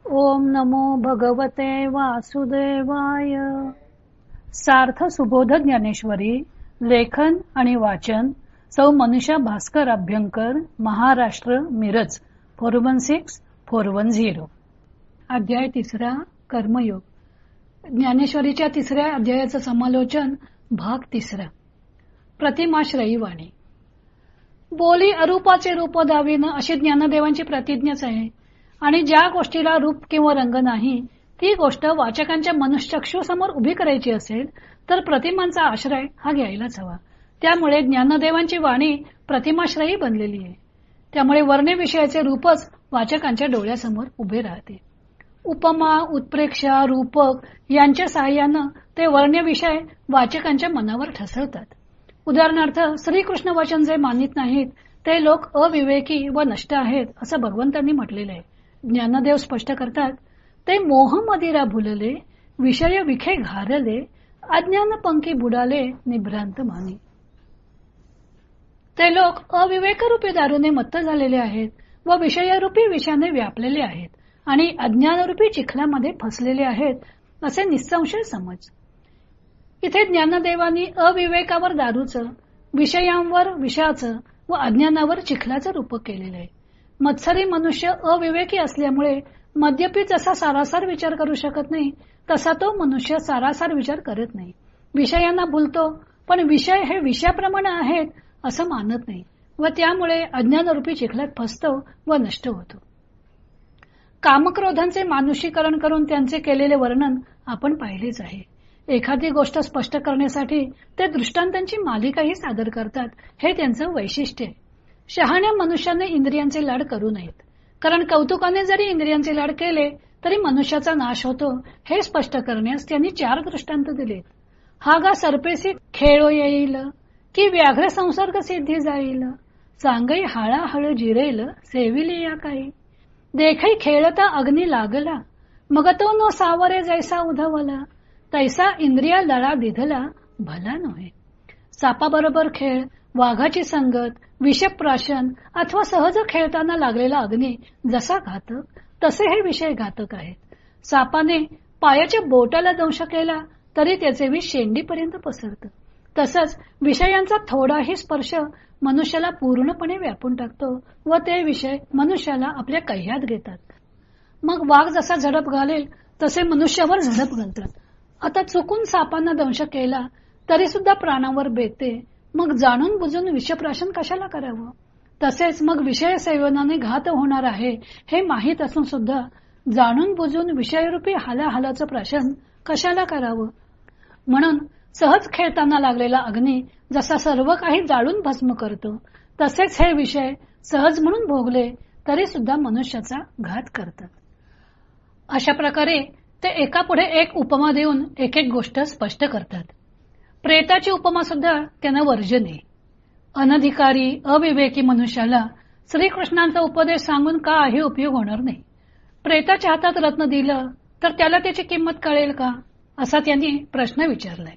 ओम नमो भगवते वासुदेवाय. सार्थ सुबोध ज्ञानेश्वरी. लेखन आणि वाचन सौ मनीषा भास्कर अभ्यंकर, महाराष्ट्र, मिरज 416410. अध्याय 3. कर्मयोग. ज्ञानेश्वरीच्या 3ऱ्या अध्यायाचं समालोचन. भाग 3. प्रतिमाश्रयी वाणी. बोली अरूपाचे रूप दावीन अशी ज्ञानदेवांची प्रतिज्ञाच आहे. आणि ज्या गोष्टीला रूप किंवा रंग नाही ती गोष्ट वाचकांच्या मनुष्यचक्षू समोर उभी करायची असेल तर प्रतिमांचा आश्रय हा घ्यायलाच हवा. त्यामुळे ज्ञानदेवांची वाणी प्रतिमाश्रयी बनलेली आहे. त्यामुळे वर्णे विषयाचे रूपच वाचकांच्या डोळ्यासमोर उभे राहते. उपमा, उत्प्रेक्षा, रूपक यांच्या सहाय्यानं ते वर्ण्य विषय वाचकांच्या मनावर ठसवतात. उदाहरणार्थ श्रीकृष्ण वचन जे मानित नाहीत ते लोक अविवेकी व नष्ट आहेत असं भगवंतांनी म्हटलेलं आहे. ज्ञानदेव स्पष्ट करतात, ते मोह मदिरा भुलले, विषय विखे घारले, अज्ञान पंखी बुडाले, निभ्रांत मानी. ते लोक अविवेकरूपी दारूने मत्त झालेले आहेत व विषयरूपी विषाने व्यापलेले आहेत आणि अज्ञानरूपी चिखलामध्ये फसलेले आहेत असे निसंशय समज. इथे ज्ञानदेवांनी अविवेकावर दारूचं, विषयांवर विषाचं व अज्ञानावर चिखलाचं रूपक केलेलं आहे. मत्सरी मनुष्य अविवेकी असल्यामुळे मद्यपी जसा सारासार विचार करू शकत नाही तसा तो मनुष्य सारासार विचार करत नाही. विषयांना भुलतो पण विषय हे विषयाप्रमाणे आहेत असं मानत नाही व त्यामुळे अज्ञानरूपी चिखलात फसतो व नष्ट होतो. कामक्रोधांचे मानुषीकरण करून त्यांचे केलेले वर्णन आपण पाहिलेच आहे. एखादी गोष्ट स्पष्ट करण्यासाठी ते दृष्टांतांची मालिकाही सादर करतात. हे त्यांचं वैशिष्ट्य आहे. शहाण्या मनुष्याने इंद्रियांचे लाड करू नयेत, कारण कौतुकाने जरी इंद्रियांचे लाड केले तरी मनुष्याचा नाश होतो हे स्पष्ट करण्यास त्यांनी 4 दृष्टांत दिलेत. हा गा सर्पेसी खेळो येईल, की व्याघ्र संसर्ग सिद्धी जाईल, सांगई हाळाहळ जिरेल, सेविली या काही, देखई खेळता अग्नी लागला, मग तो नो सावरे जैसा उधवला, तैसा इंद्रिया लळा दिधला, भला नव्हे. सापाबरोबर खेळ, वाघाची संगत, विषप्राशन अथवा सहज खेळताना लागलेला अग्नी जसा घातक तसे हे विषय घातक आहेत. सापाने पायाच्या बोटाला दंश केला तरी त्याचे विष शेंडीपर्यंत पसरतं. तसंच विषयांचा थोडाही स्पर्श मनुष्याला पूर्णपणे व्यापून टाकतो व ते विषय मनुष्याला आपल्या कह्यात घेतात. मग वाघ जसा झडप घालेल तसे मनुष्यावर झडप घालतात. आता चुकून सापांना दंश केला तरी सुद्धा प्राणावर बेते, मग जाणून बुजून विषप्राशन कशाला करावं. तसेच मग विषय सेवनाने घात होणार आहे हे माहीत असून सुद्धा जाणून बुजून विषयरूपी हालाहालाचं प्राशन कशाला करावं. म्हणून सहज खेळताना लागलेला अग्नी जसा सर्व काही जाळून भस्म करतो तसेच हे विषय सहज म्हणून भोगले तरी सुद्धा मनुष्याचा घात करतात. अशा प्रकारे ते एकापुढे एक उपमा देऊन एक एक गोष्ट स्पष्ट करतात. प्रेताची उपमा सुद्धा त्यांना वर्जन आहे. अनधिकारी अविवेकी मनुष्याला श्रीकृष्णांचा उपदेश सांगून काही उपयोग होणार नाही. प्रेताच्या हातात रत्न दिलं तर त्याला त्याची किंमत कळेल का, असा त्यांनी प्रश्न विचारलाय.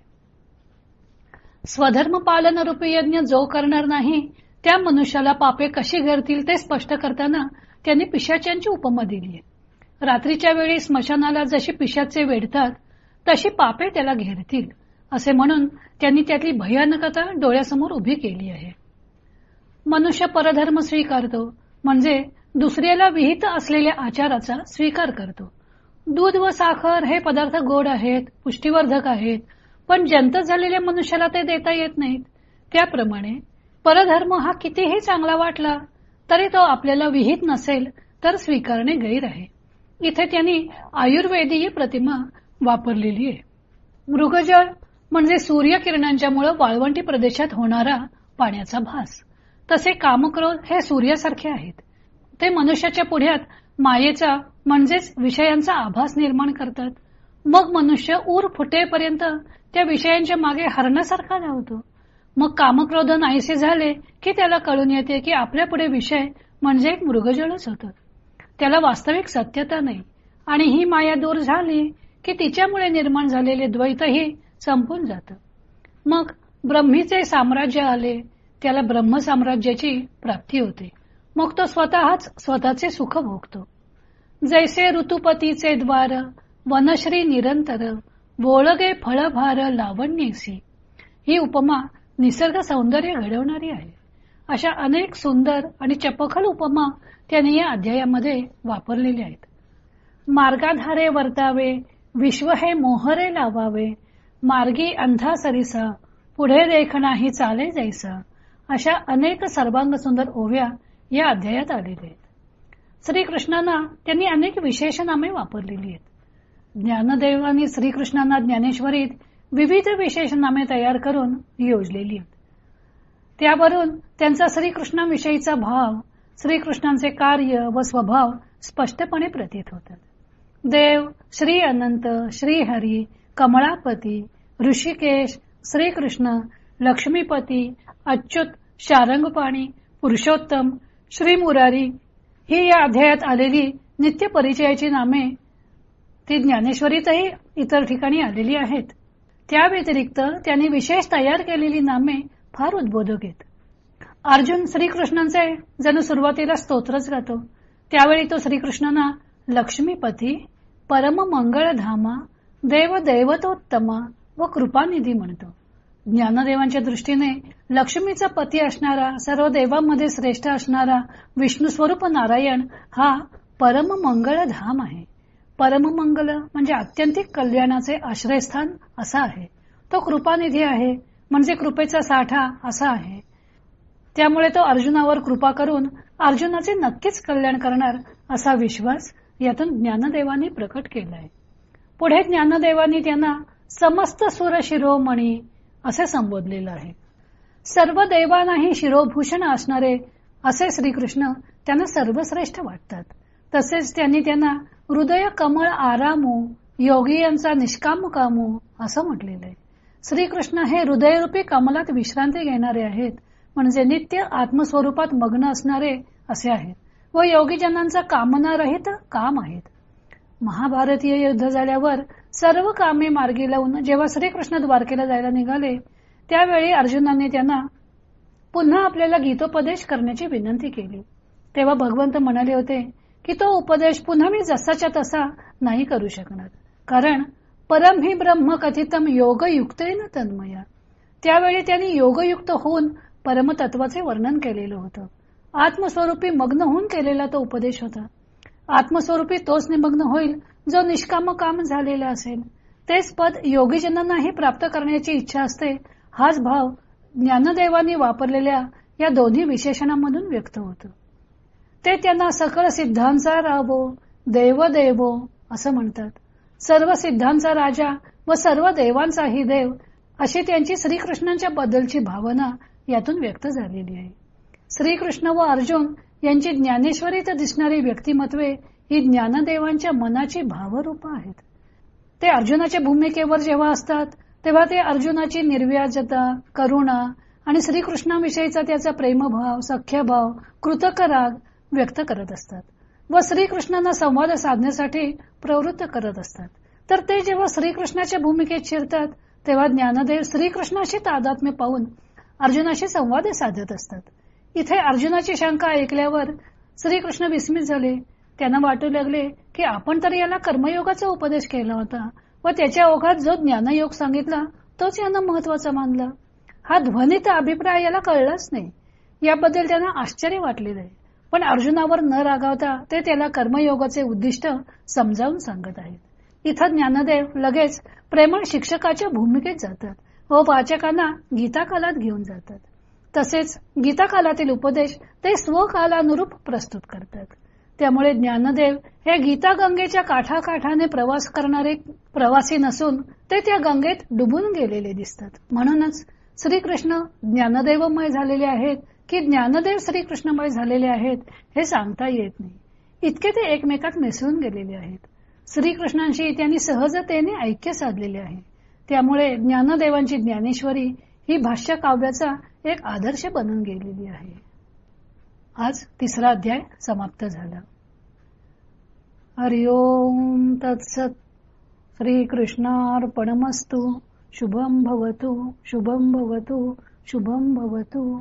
स्वधर्म पालन रूपी यज्ञ जो करणार नाही त्या मनुष्याला पापे कशी घडतील ते स्पष्ट करताना त्यांनी पिशाच्यांची उपमा दिली आहे. रात्रीच्या वेळी स्मशानाला जशी पिशाचे वेढतात तशी पापे त्याला घेरतील असे म्हणून त्यांनी त्यातली भयानकता डोळ्यासमोर उभी केली आहे. मनुष्य परधर्म स्वीकारतो म्हणजे दुसऱ्याला विहित असलेल्या आचाराचा स्वीकार करतो. दूध व साखर हे पदार्थ गोड आहेत, पुष्टीवर्धक आहेत, पण जंत झालेल्या मनुष्याला ते देता येत नाहीत. त्याप्रमाणे परधर्म हा कितीही चांगला वाटला तरी तो आपल्याला विहित नसेल तर स्वीकारणे गैर आहे. इथे त्यांनी आयुर्वेदीय प्रतिमा वापरलेली आहे. मृगजळ म्हणजे सूर्यकिरणांच्या मुळे वाळवंटी प्रदेशात होणारा पाण्याचा भास. तसे कामक्रोध हे सूर्यासारखे आहेत. ते मनुष्याच्या पुढ्यात मायेचा म्हणजेच विषयांचा आभास निर्माण करतात. मग मनुष्य ऊर फुटेपर्यंत त्या विषयांच्या मागे हरणासारखा धावतो. मग कामक्रोध नाहीसे झाले की त्याला कळून येते की आपल्या पुढे विषय म्हणजे एक मृगजळच होतं. त्याला वास्तविक सत्यता नाही आणि ही माया दूर झाली की तिच्यामुळे निर्माण झालेले द्वैतही संपून जातं. मग ब्रह्मीचे साम्राज्य आले, त्याला ब्रह्म साम्राज्याची प्राप्ती होते. मग तो स्वतःच स्वतःचे सुख भोगतो. जैसे ऋतुपतीचे द्वार वनश्री निरंतर बोळगे फळभार लावण्येसी. ही उपमा निसर्ग सौंदर्य घडवणारी आहे. अशा अनेक सुंदर आणि चपखल उपमा त्यांनी या अध्यायामध्ये वापरलेल्या आहेत. मार्गाधारे वर्तावे विश्व हे मोहरे लावावे, मार्गी अंधा सरिसा पुढे देख नाही चाले जैसा. अशा अनेक सर्वांग सुंदर ओव्या या अध्यायात आलेल्या आहेत. श्रीकृष्णांना त्यांनी अनेक विशेषनामे वापरलेली आहेत. ज्ञानदेवांनी श्रीकृष्णांना ज्ञानेश्वरीत विविध विशेषनामे तयार करून योजलेली आहेत. त्यावरून त्यांचा श्रीकृष्णाविषयीचा भाव, श्रीकृष्णांचे कार्य व स्वभाव स्पष्टपणे प्रतीत होतात. देव, श्री अनंत, श्री हरी, कमळापती, ऋषिकेश, श्रीकृष्ण, लक्ष्मीपती, अच्युत, शारंगपाणी, पुरुषोत्तम, श्री मुरारी ही या अध्यायात आलेली नित्य परिचयाची नामे ती ज्ञानेश्वरीतही इतर ठिकाणी आलेली आहेत. त्या व्यतिरिक्त त्यांनी विशेष तयार केलेली नामे फार उद्बोधक आहेत. अर्जुन श्रीकृष्णांचे जणू सुरुवातीला स्तोत्रच गातो. त्यावेळी तो श्रीकृष्णांना लक्ष्मीपती, परम मंगळधामा, देव दैवतोत्तमा व कृपानिधी म्हणतो. ज्ञानदेवांच्या दृष्टीने लक्ष्मीचा पती असणारा, सर्व देवांमध्ये श्रेष्ठ असणारा विष्णू स्वरूप नारायण हा परम मंगळधाम आहे. परममंगल म्हणजे अत्यंतिक कल्याणाचे आश्रयस्थान असा आहे. तो कृपानिधी आहे म्हणजे कृपेचा साठा असा आहे. त्यामुळे तो अर्जुनावर कृपा करून अर्जुनाचे नक्कीच कल्याण करणार असा विश्वास यातून ज्ञानदेवांनी प्रकट केलाय. पुढे ज्ञानदेवांनी त्यांना समस्त सुर शिरोमणी असे संबोधलेलं आहे. सर्व देवांनाही शिरोभूषण असणारे असे श्रीकृष्ण त्यांना सर्वश्रेष्ठ वाटतात. तसेच त्यांनी त्यांना हृदय कमळ आरामो, योगी यांचा निष्काम कामो असं म्हटलेलं आहे. श्रीकृष्ण हे हृदयरूपी कमलात विश्रांती घेणारे आहेत, म्हणजे नित्य आत्मस्वरूपात मग्न असणारे असे आहेत व योगीजनांचा कामनारहित काम आहेत. महाभारतीय युद्ध झाल्यावर सर्व कामे मार्गी लावून जेव्हा श्रीकृष्ण द्वारकेला जायला निघाले, त्यावेळी अर्जुनाने त्यांना पुन्हा आपल्याला गीतोपदेश करण्याची विनंती केली. तेव्हा भगवंत म्हणाले होते की तो उपदेश पुन्हा मी जसाच्या तसा नाही करू शकणार, कारण परम ही ब्रह्म कथितम योगयुक्तेन तन्मया. त्यावेळी त्यांनी योगयुक्त होऊन परमतत्वाचे वर्णन केलेलं होतं. आत्मस्वरूपी मग्न होऊन केलेला तो उपदेश होता. आत्मस्वरूपी तोच निमग्न होईल जो निष्काम काम झालेला असेल. तेच पद योगीजनांनाही प्राप्त करण्याची इच्छा असते. हाच भाव ज्ञानदेवांनी वापरलेल्या या दोन्ही विशेषणांमधून व्यक्त होतो. ते त्यांना सकळ सिद्धांचा रावो देव देवो असं म्हणतात. सर्व सिद्धांचा राजा व सर्व देवांचाही देव अशी त्यांची श्रीकृष्णांच्या बद्दलची भावना यातून व्यक्त झालेली आहे. श्रीकृष्ण व अर्जुन यांची ज्ञानेश्वरीत दिसणारी व्यक्तिमत्वे ही ज्ञानदेवांच्या मनाची भावरूप आहेत. ते अर्जुनाच्या भूमिकेवर जेव्हा असतात तेव्हा ते अर्जुनाची निर्व्याजता, करुणा आणि श्रीकृष्णाविषयीचा त्याचा प्रेमभाव, सख्यभाव, कृतक राग व्यक्त करत असतात व श्रीकृष्णांना संवाद साधण्यासाठी प्रवृत्त करत असतात. तर ते जेव्हा श्रीकृष्णाच्या भूमिकेत शिरतात तेव्हा ज्ञानदेव श्रीकृष्णाशी तादात्म्य पाहून अर्जुनाशी संवाद साधत असतात. इथे अर्जुनाची शंका ऐकल्यावर श्रीकृष्ण विस्मित झाले. त्यांना वाटू लागले की आपण तर याला कर्मयोगाचा उपदेश केला होता व त्याच्या ओघात जो ज्ञानयोग सांगितला तोच यांना महत्वाचा मानला. हा ध्वनित अभिप्राय याला कळलाच नाही. याबद्दल त्यांना आश्चर्य वाटलेलं आहे. पण अर्जुनावर न रागावता ते त्याला कर्मयोगाचे उद्दिष्ट समजावून सांगत आहेत. इथं ज्ञानदेव लगेच प्रेमळ शिक्षकाच्या भूमिकेत जातात व वाचकांना गीताकालात घेऊन जातात. तसेच गीताकालातील उपदेश ते स्वकालानुरूप प्रस्तुत करतात. त्यामुळे ज्ञानदेव हे गीता गंगेच्या काठाकाठाने प्रवास करणारे प्रवासी नसून ते त्या गंगेत डुबून गेलेले दिसतात. म्हणूनच श्रीकृष्ण ज्ञानदेवमय झालेले आहेत की ज्ञानदेव श्रीकृष्णमय झालेले आहेत हे सांगता येत नाही. इतके ते एकमेकात मिसळून गेलेले आहेत. श्रीकृष्णांशी त्यांनी सहजतेने ऐक्य साधलेले आहे. त्यामुळे ज्ञानदेवांची ज्ञानेश्वरी ही भाष्य काव्याचा एक आदर्श बनून गेलेली आहे. आज 3रा अध्याय समाप्त झाला. हरि ओम तत्सत. श्रीकृष्णार्पणमस्तु. शुभम भवतु, शुभम भवतु, शुभम भवतु.